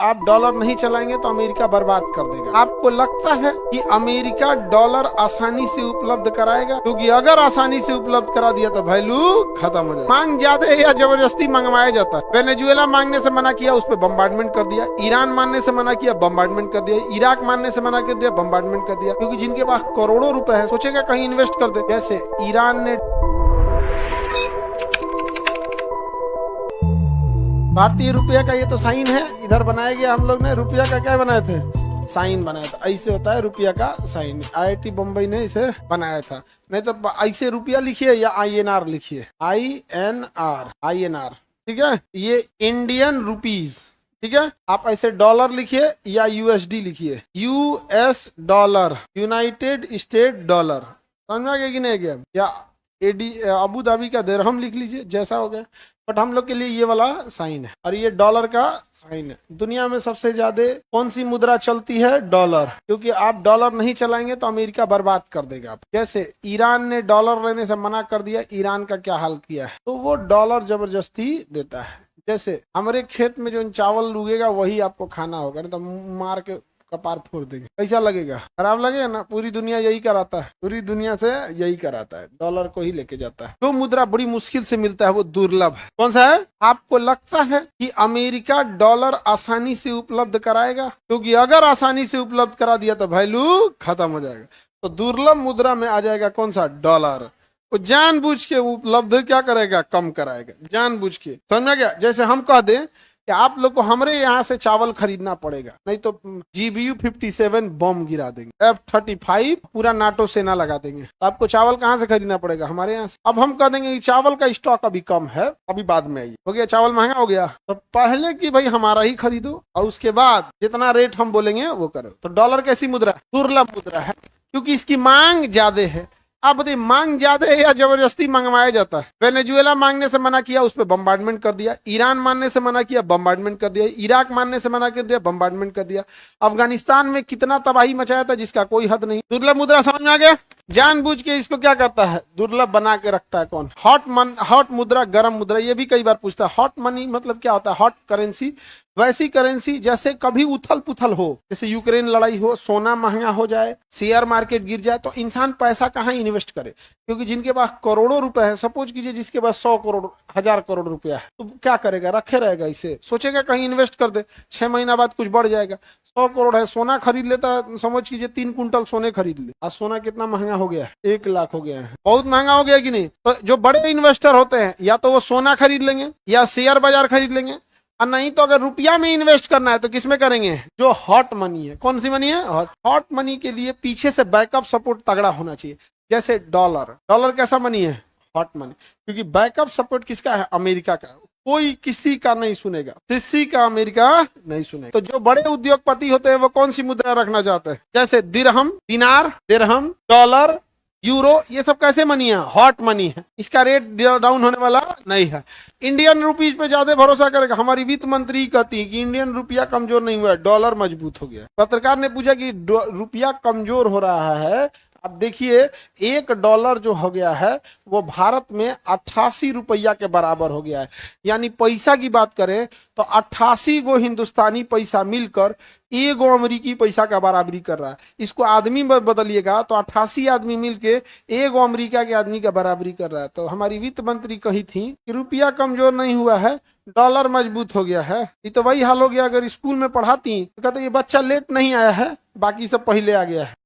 आप डॉलर नहीं चलाएंगे तो अमेरिका बर्बाद कर देगा। आपको लगता है कि अमेरिका डॉलर आसानी से उपलब्ध कराएगा? क्योंकि अगर आसानी से उपलब्ध करा दिया तो वैल्यू खत्म हो जाएगा। मांग ज्यादा है या जबरदस्ती मंगवाया जाता है। वेनेजुएला मांगने से मना किया, उस पर बम्बार्डमेंट कर दिया। ईरान मानने से मना किया, बम्बार्डमेंट कर दिया। इराक मानने से मना कर दिया, बम्बार्डमेंट कर दिया। क्योंकि जिनके पास करोड़ों रुपए है, सोचेगा कहीं इन्वेस्ट कर दे। जैसे ईरान ने भारतीय रुपया का ये तो साइन है, इधर बनाया गया। हम लोग ने रुपया का क्या बनाए थे? साइन बनाया था। ऐसे होता है रुपया का साइन। IIT बम्बई ने इसे बनाया था। नहीं तो ऐसे रुपया लिखिए या INR लिखिए, INR, ठीक है। ये इंडियन रुपीज, ठीक है। आप ऐसे डॉलर लिखिए या USD लिखिए, US dollar, United state dollar. समझ में आ गया कि नहीं गया? या अबू धाबी का दिरहम लिख लीजिए, जैसा हो गया। बट हम लोग के लिए ये वाला साइन है और ये डॉलर का साइन है। दुनिया में सबसे ज्यादा कौन सी मुद्रा चलती है? डॉलर। क्योंकि आप डॉलर नहीं चलाएंगे तो अमेरिका बर्बाद कर देगा। जैसे ईरान ने डॉलर लेने से मना कर दिया, ईरान का क्या हाल किया है? तो वो डॉलर जबरदस्ती देता है। जैसे हमारे खेत में जो चावल उगेगा वही आपको खाना होगा, नहीं तो मार के कपार फोड़ देंगे। कैसा लगेगा? खराब लगेगा ना। पूरी दुनिया यही कराता है, पूरी दुनिया से यही कराता है, डॉलर को ही लेके जाता है। जो मुद्रा बड़ी मुश्किल से मिलता है वो दुर्लभ है। कौन सा है? आपको लगता है कि अमेरिका डॉलर आसानी से उपलब्ध कराएगा? क्योंकि अगर आसानी से उपलब्ध करा दिया तो वैल्यू खत्म हो जाएगा। तो दुर्लभ मुद्रा में आ जाएगा कौन सा? डॉलर। वो जानबूझ के उपलब्ध क्या करेगा? कम कराएगा, जानबूझ के। समझ में गया? जैसे हम कह दें कि आप लोग को हमारे यहाँ से चावल खरीदना पड़ेगा, नहीं तो GBU 57 बम गिरा देंगे, F-35 पूरा नाटो सेना लगा देंगे। तो आपको चावल कहाँ से खरीदना पड़ेगा? हमारे यहाँ से। अब हम कह देंगे कि चावल का स्टॉक अभी कम है, अभी बाद में आइए। हो गया, चावल महंगा हो गया। तो पहले कि भाई हमारा ही खरीदो और उसके बाद जितना रेट हम बोलेंगे वो करो। तो डॉलर कैसी मुद्रा? दुर्लभ मुद्रा है, क्योंकि इसकी मांग ज्यादा है। आप बताइए, मांग ज्यादा है या जबरदस्ती मंगवाया जाता है? वेनेजुएला मांगने से मना किया, उस पर बम्बार्डमेंट कर दिया। ईरान मानने से मना किया, बम्बार्डमेंट कर दिया। इराक मानने से मना कर दिया, बम्बार्डमेंट कर दिया। अफगानिस्तान में कितना तबाही मचाया था जिसका कोई हद नहीं। दुर्लभ मुद्रा समझ में आ गया? जानबूझ के इसको क्या करता है? दुर्लभ बना के रखता है। कौन? हॉट मुद्रा, गर्म मुद्रा। ये भी कई बार पूछता है, हॉट मनी मतलब क्या होता है? हॉट करेंसी वैसी करेंसी जैसे कभी उथल पुथल हो, जैसे यूक्रेन लड़ाई हो, सोना महंगा हो जाए, शेयर मार्केट गिर जाए, तो इंसान पैसा कहाँ इन्वेस्ट करे? क्योंकि जिनके पास करोड़ों रुपए है, सपोज कीजिए जिसके पास 100 करोड़ 1000 करोड़ रुपया है, तो क्या करेगा? रखे रहेगा इसे, सोचेगा कहीं इन्वेस्ट कर दे, 6 महीना बाद कुछ बढ़ जाएगा। 100 करोड़ है, सोना खरीद लेता है, समझ कीजिए 3 कुंटल सोने खरीद ले। आज सोना कितना महंगा हो गया है? 1 लाख हो गया है। बहुत महंगा हो गया कि नहीं? तो जो बड़े इन्वेस्टर होते हैं या तो वो सोना खरीद लेंगे या शेयर बाजार खरीद लेंगे, और नहीं तो अगर रुपया में इन्वेस्ट करना है तो किसमें करेंगे? जो हॉट मनी है। कौन सी मनी है? हॉट मनी के लिए पीछे से बैकअप सपोर्ट तगड़ा होना चाहिए। जैसे डॉलर। डॉलर कैसा मनी है? Hot money. क्योंकि बैकअप सपोर्ट किसका है? अमेरिका का। कोई किसी का नहीं सुनेगा, किसी का अमेरिका नहीं सुनेगा। तो जो बड़े उद्योगपति होते हैं वो कौन सी मुद्रा रखना चाहते हैं? जैसे दिरहम, दिनार, दिरहम, डॉलर, यूरो, ये सब कैसे मनी है? हॉट मनी है। इसका रेट डाउन होने वाला नहीं है। इंडियन रुपीज पे ज्यादा भरोसा करेगा। हमारी वित्त मंत्री कहती है कि इंडियन रुपया कमजोर नहीं हुआ है, डॉलर मजबूत हो गया। पत्रकार ने पूछा कि रुपया कमजोर हो रहा है। अब देखिए, $1 जो हो गया है वो भारत में 88 रुपया के बराबर हो गया है। यानी पैसा की बात करें तो 88 गो हिंदुस्तानी पैसा मिलकर 1 गो अमरीकी पैसा का बराबरी कर रहा है। इसको आदमी में बदलिएगा तो 88 आदमी मिलके 1 गो अमरीका के आदमी का बराबरी कर रहा है। तो हमारी वित्त मंत्री कही थी कि रुपया कमजोर नहीं हुआ है, डॉलर मजबूत हो गया है। ये तो वही हाल हो गया अगर स्कूल में पढ़ाती तो कहते ये बच्चा लेट नहीं आया है, बाकी सब पहले आ गया है।